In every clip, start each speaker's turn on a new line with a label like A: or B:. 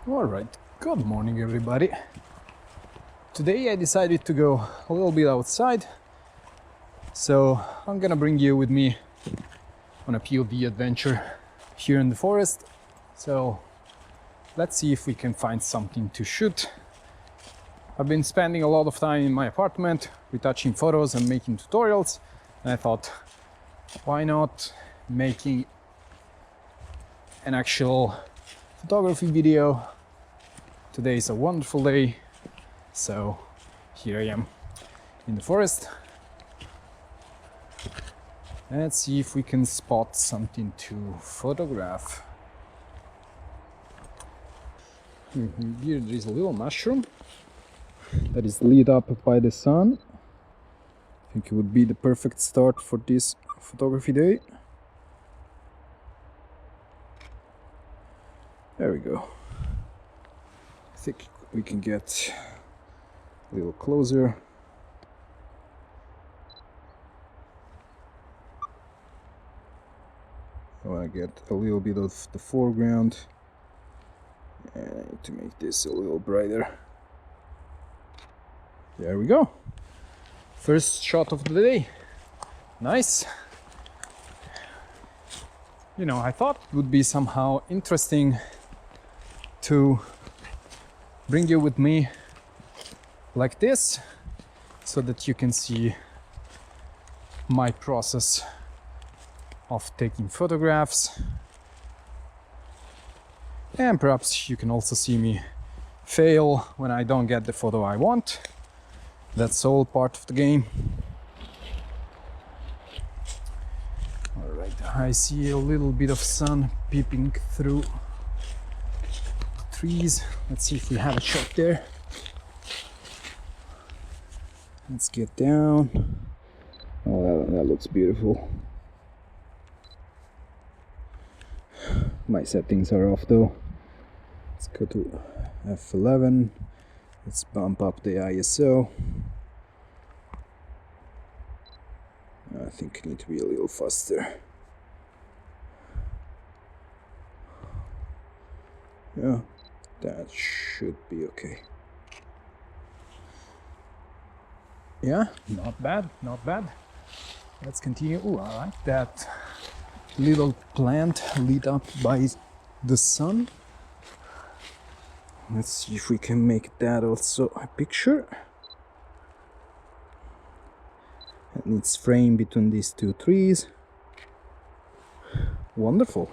A: Alright, good morning everybody. Today I decided to go a little bit outside, so I'm gonna bring you with me on a POV adventure here in the forest. So let's see if we can find something to shoot. I've been spending a lot of time in my apartment retouching photos and making tutorials, and I thought, why not making an actual photography video. Today is a wonderful day, so here I am in the forest. Let's see if we can spot something to photograph. Here there is a little mushroom that is lit up by the sun. I think it would be the perfect start for this photography day. There we go. I think we can get a little closer. I want to get a little bit of the foreground, and I need to make this a little brighter. There we go. First shot of the day. Nice. You know, I thought it would be somehow interesting to bring you with me like this, so that you can see my process of taking photographs, and perhaps you can also see me fail when I don't get the photo I want. That's all part of the game. Alright, I see a little bit of sun peeping through trees. Let's see if we have a shot there. Let's get down. Oh, that looks beautiful. My settings are off though. Let's go to f11. Let's bump up the ISO. I think I need to be a little faster. Yeah, that should be okay. Yeah, not bad, not bad. Let's continue. Oh, I like that little plant lit up by the sun. Let's see if we can make that also a picture. And it's framed between these two trees. Wonderful.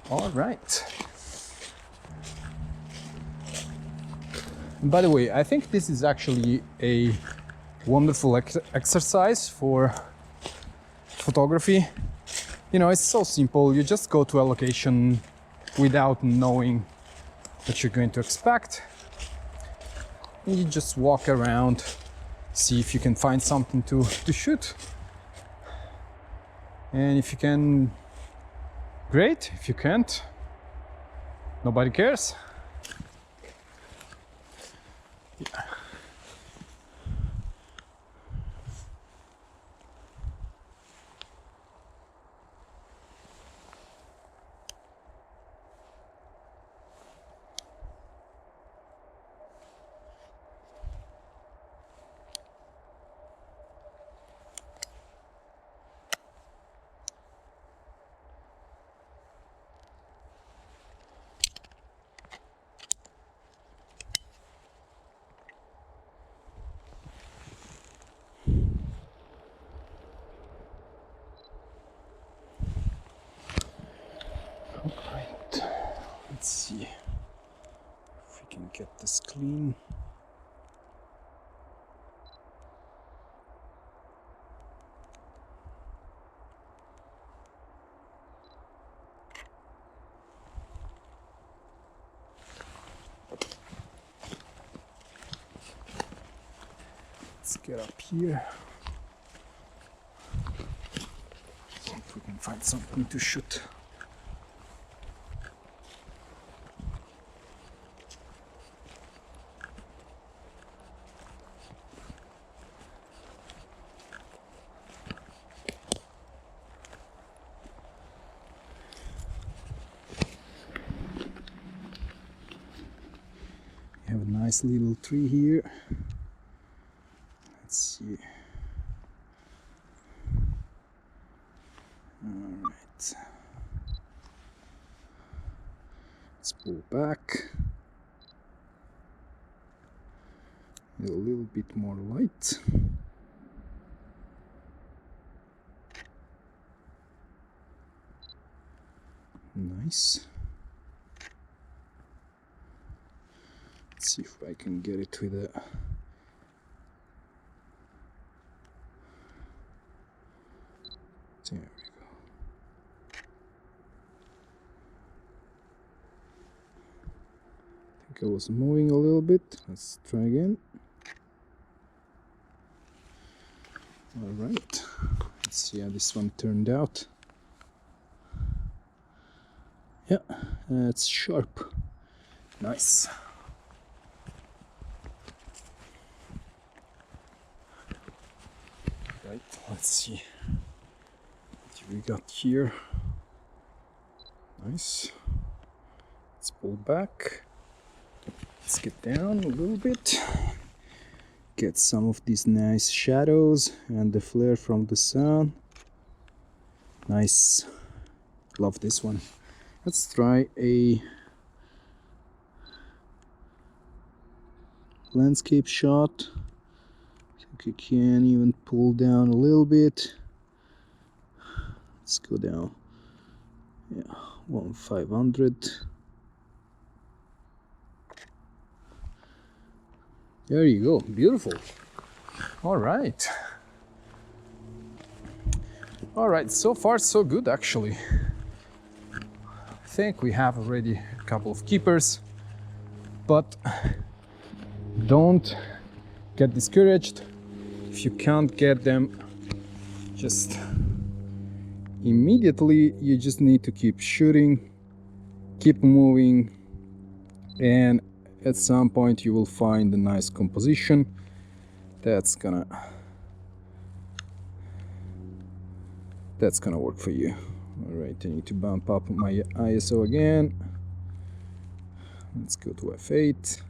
A: All right. By the way, I think this is actually a wonderful exercise for photography. You know, it's so simple. You just go to a location without knowing what you're going to expect. And you just walk around, see if you can find something to shoot. And if you can, great. If you can't, nobody cares. Yeah. Alright, let's see if we can get this clean. Let's get up here. See if we can find something to shoot. nice little tree here. Let's see. All right. Let's pull back. A little bit more light. Nice. Let's see if I can get it with a there we go. I think I was moving a little bit. Let's try again. All right. Let's see how this one turned out. Yeah, it's sharp. Nice. Right, let's see what we got here. Nice. Let's pull back. Let's get down a little bit. Get some of these nice shadows and the flare from the sun. Nice. Love this one. Let's try a landscape shot. I think you can even pull down a little bit. Let's go down. Yeah, 1/500. There you go. Beautiful. All right. All right. So far, so good, actually. I think we have already a couple of keepers, but don't get discouraged if you can't get them just immediately. You just need to keep shooting, keep moving, and at some point you will find a nice composition that's gonna work for you. All right, I need to bump up my ISO again. Let's go to f8.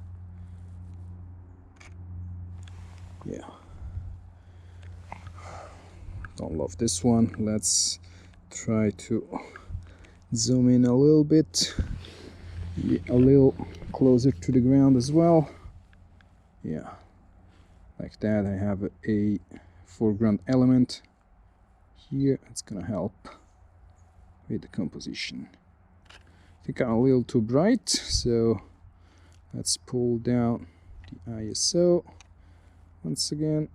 A: Yeah, don't love this one. Let's try to zoom in a little bit, a little closer to the ground as well. Yeah, like that. I have a foreground element here. It's gonna help with the composition. I think I'm a little too bright, so let's pull down the ISO once again.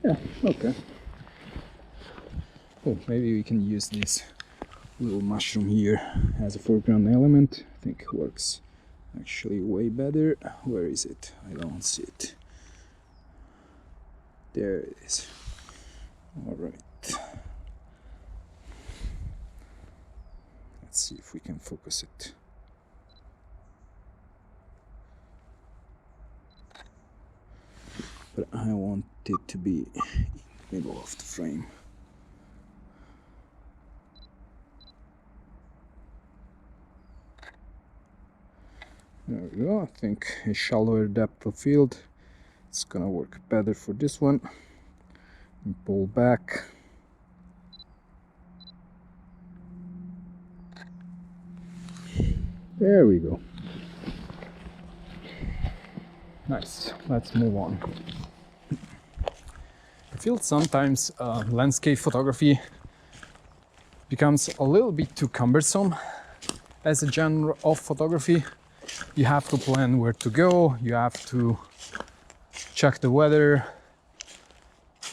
A: Yeah, okay. Oh, maybe we can use this little mushroom here as a foreground element. I think it works actually way better. Where is it? I don't see it. There it is. All right. Let's see if we can focus it. But I want it to be in the middle of the frame. There we go. I think a shallower depth of field, it's gonna work better for this one. And pull back. There we go. Nice. Let's move on. I feel sometimes landscape photography becomes a little bit too cumbersome as a genre of photography. You have to plan where to go, you have to check the weather,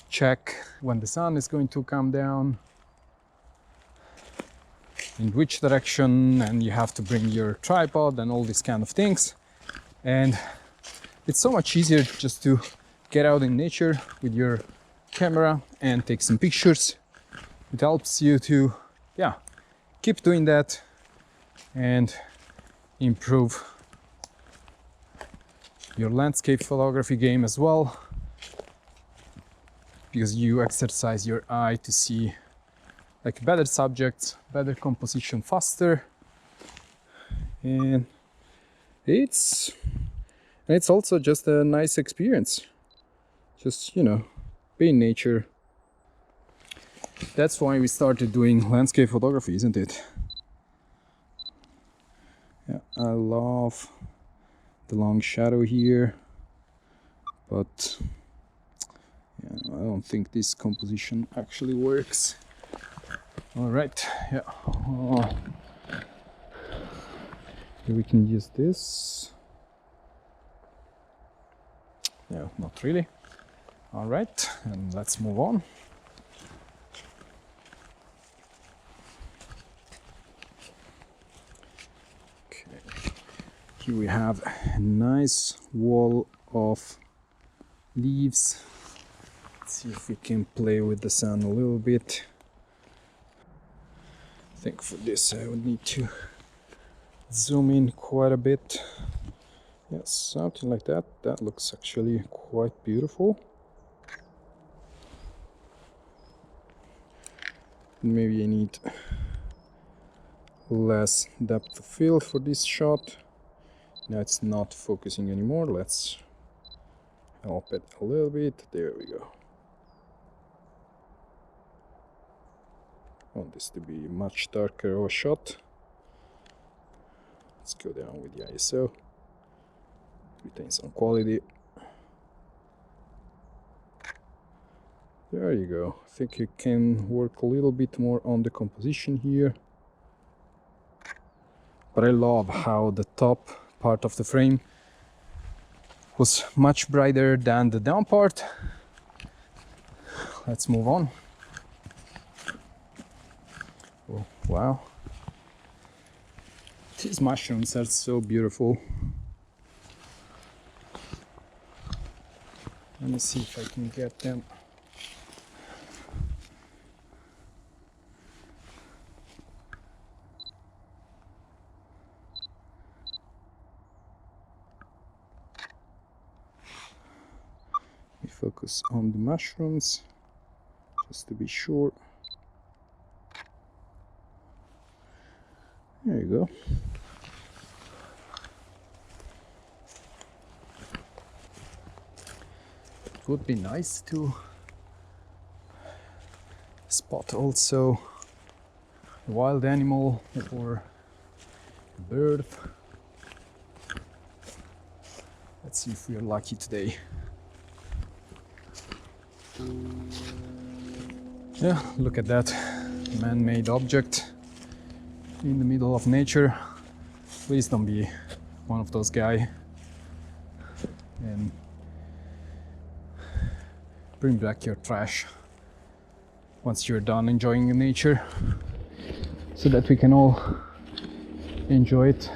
A: check when the sun is going to come down, in which direction, and you have to bring your tripod and all these kind of things. And it's so much easier just to get out in nature with your camera and take some pictures. It helps you to, yeah, keep doing that and improve your landscape photography game as well, because you exercise your eye to see like better subjects, better composition, faster, and it's also just a nice experience. Just, you know, be in nature. That's why we started doing landscape photography, isn't it? Yeah, I love the long shadow here, but yeah, I don't think this composition actually works. All right, yeah. Here we can use this. No, not really. All right, and let's move on. Okay, here we have a nice wall of leaves. Let's see if we can play with the sun a little bit. I think for this I would need to zoom in quite a bit. Yes, something like that. That looks actually quite beautiful. Maybe I need less depth of field for this shot. Now it's not focusing anymore. Let's help it a little bit. There we go. I want this to be much darker of a shot. Let's go down with the ISO. Retain some quality. There you go. I think you can work a little bit more on the composition here. But I love how the top part of the frame was much brighter than the down part. Let's move on. Oh, wow. These mushrooms are so beautiful. Let me see if I can get them. We focus on the mushrooms just to be sure. There you go. It would be nice to spot also a wild animal or a bird. Let's see if we are lucky today. Yeah, look at that man-made object in the middle of nature. Please don't be one of those guys and bring back your trash once you're done enjoying nature, so that we can all enjoy it.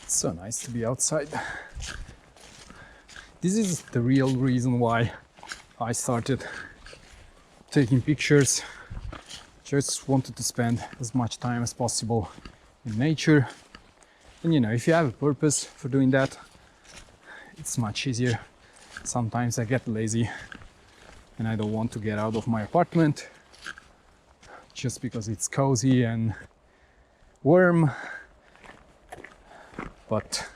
A: It's so nice to be outside. This is the real reason why I started taking pictures. Just wanted to spend as much time as possible in nature. And you know, if you have a purpose for doing that, it's much easier. Sometimes I get lazy and I don't want to get out of my apartment just because it's cozy and warm. But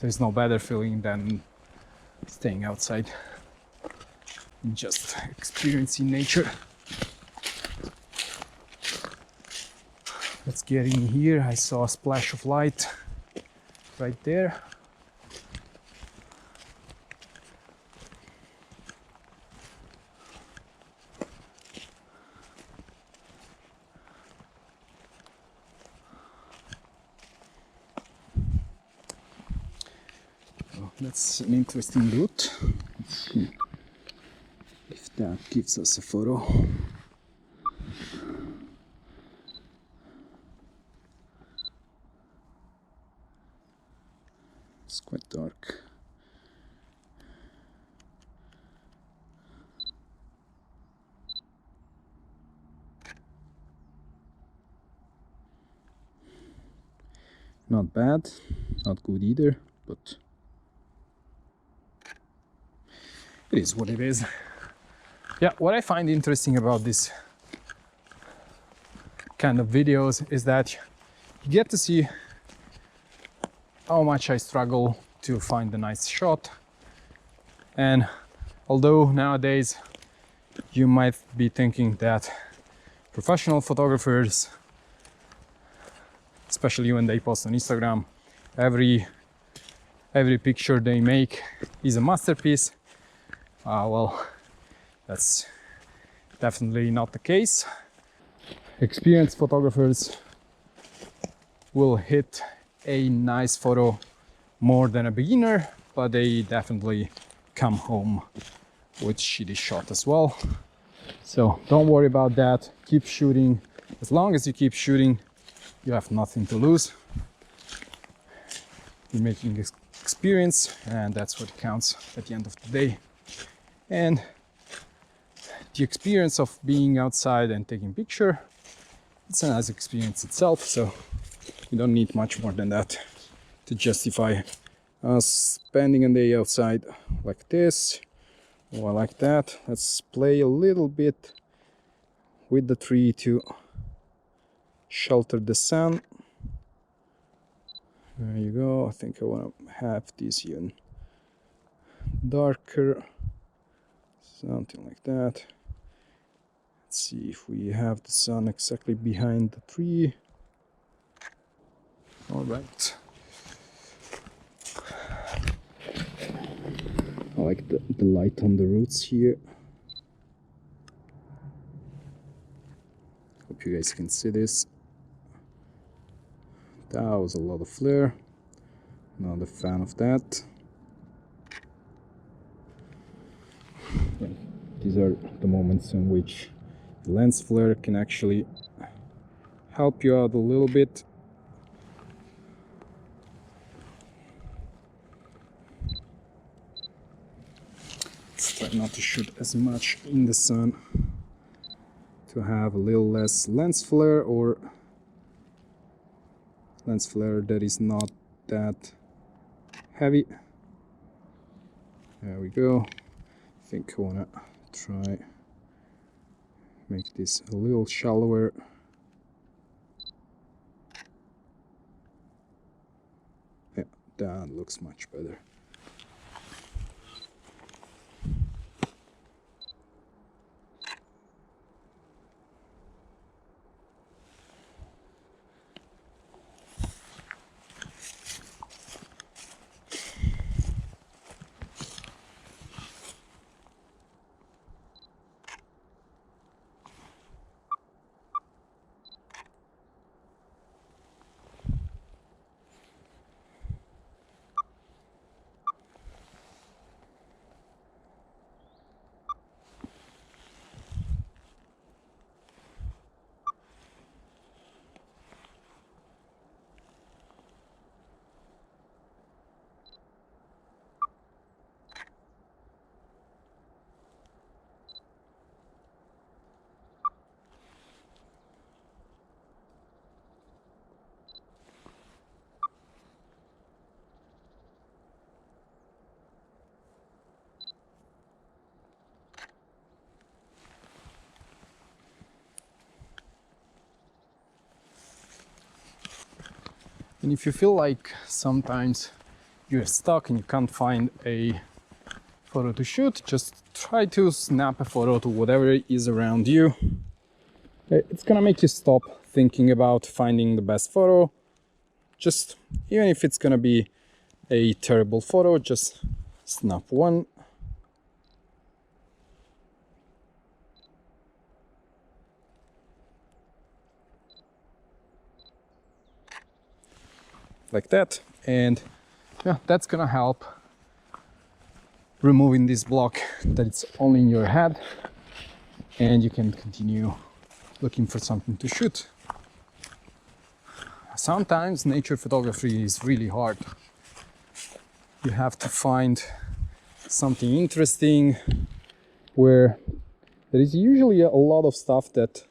A: there's no better feeling than staying outside and just experiencing nature. Let's get in here. I saw a splash of light right there. Oh, that's an interesting route. Let's see if that gives us a photo. It's quite dark. Not bad, not good either, but it is what it is. Yeah, what I find interesting about this kind of videos is that you get to see how much I struggle to find a nice shot. And although nowadays you might be thinking that professional photographers, especially when they post on Instagram, every picture they make is a masterpiece, well, that's definitely not the case. Experienced photographers will hit a nice photo more than a beginner, but they definitely come home with shitty shot as well. So don't worry about that. Keep shooting. As long as you keep shooting, you have nothing to lose. You're making experience, and that's what counts at the end of the day. And the experience of being outside and taking picture, it's a nice experience itself, so you don't need much more than that to justify us spending a day outside like this or like that. Let's play a little bit with the tree to shelter the sun. There you go. I think I want to have this even darker, something like that. Let's see if we have the sun exactly behind the tree. All right. I like the light on the roots here. Hope you guys can see this. That was a lot of flare. Not a fan of that. Yeah, these are the moments in which the lens flare can actually help you out a little bit. Let's try not to shoot as much in the sun to have a little less lens flare, or lens flare that is not that heavy. There we go. I think I wanna try make this a little shallower. Yeah, that looks much better. And if you feel like sometimes you're stuck and you can't find a photo to shoot, just try to snap a photo to whatever is around you. It's gonna make you stop thinking about finding the best photo. Just, even if it's gonna be a terrible photo, just snap one. Like that, and yeah, that's gonna help removing this block that it's only in your head, and you can continue looking for something to shoot. Sometimes nature photography is really hard. You have to find something interesting where there is usually a lot of stuff that,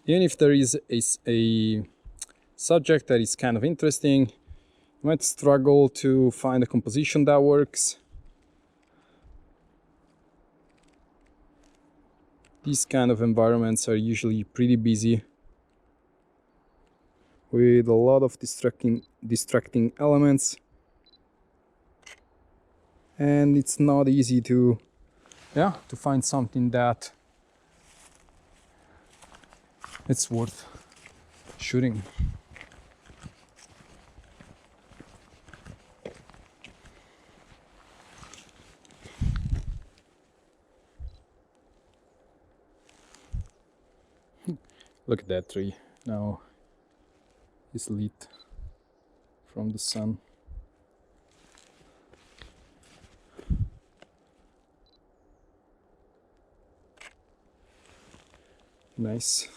A: even if there is a subject that is kind of interesting, you might struggle to find a composition that works. These kind of environments are usually pretty busy with a lot of distracting elements, and it's not easy to find something that it's worth shooting. Look at that tree. Now it's lit from the sun. Nice.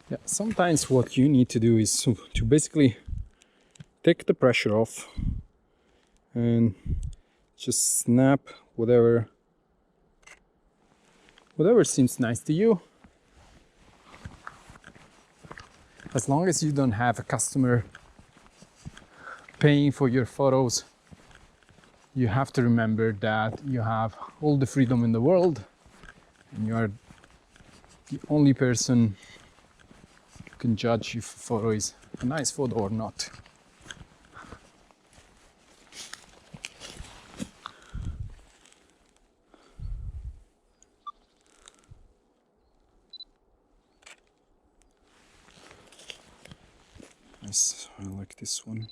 A: Yeah, sometimes what you need to do is to basically take the pressure off and just snap whatever seems nice to you. As long as you don't have a customer paying for your photos, you have to remember that you have all the freedom in the world and you are the only person who can judge if a photo is a nice photo or not. Nice, I like this one.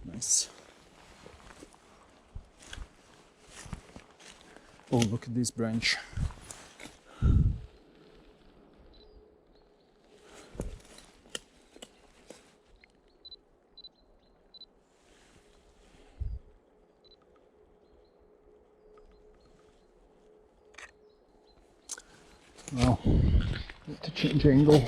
A: Nice. Oh, look at this branch. Well, need to change angle.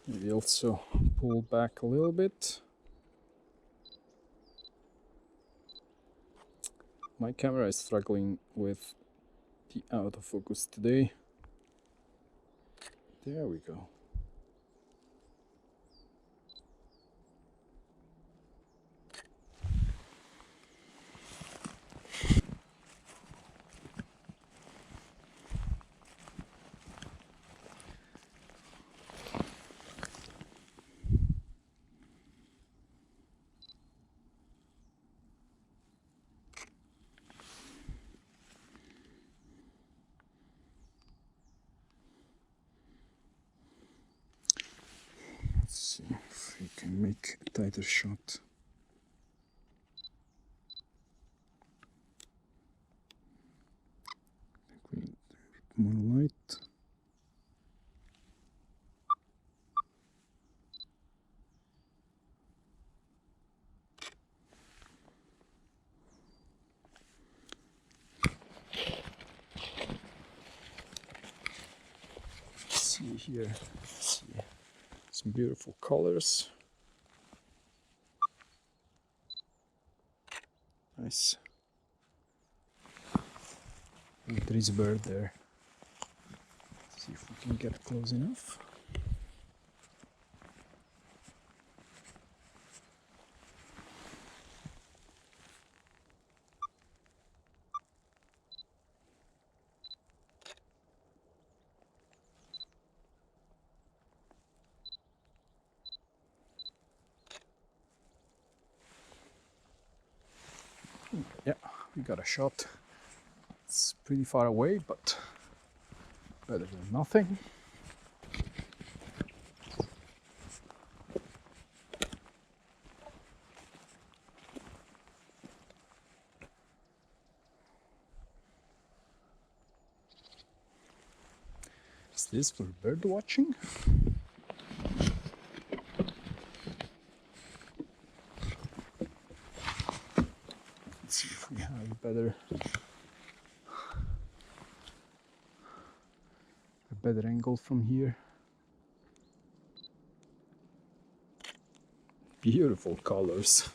A: Maybe also pull back a little bit. My camera is struggling with the autofocus today. There we go. Let's see if we can make a tighter shot. I think we need a bit more light. See here, see some beautiful colors. Nice. And there is a bird there. Let's see if we can get close enough. Yeah, we got a shot. It's pretty far away, but better than nothing. Is this for bird watching? Let's see if we have a better angle from here. Beautiful colors.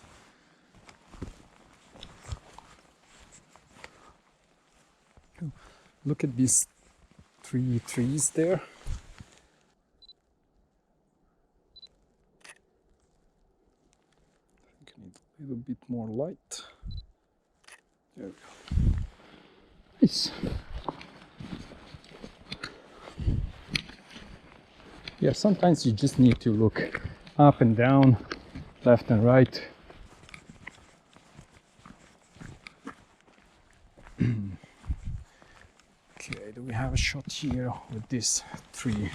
A: Look at these 3 trees there. I think I need a little bit more light. There we go. Nice. Yeah, sometimes you just need to look up and down, left and right. Okay, do we have a shot here with this tree?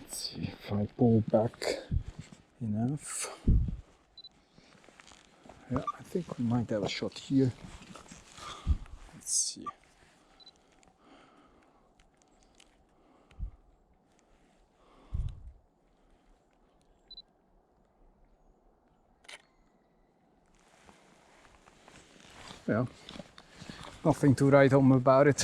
A: Let's see if I pull back enough. Yeah, I think we might have a shot here. Let's see. Yeah, nothing to write home about it.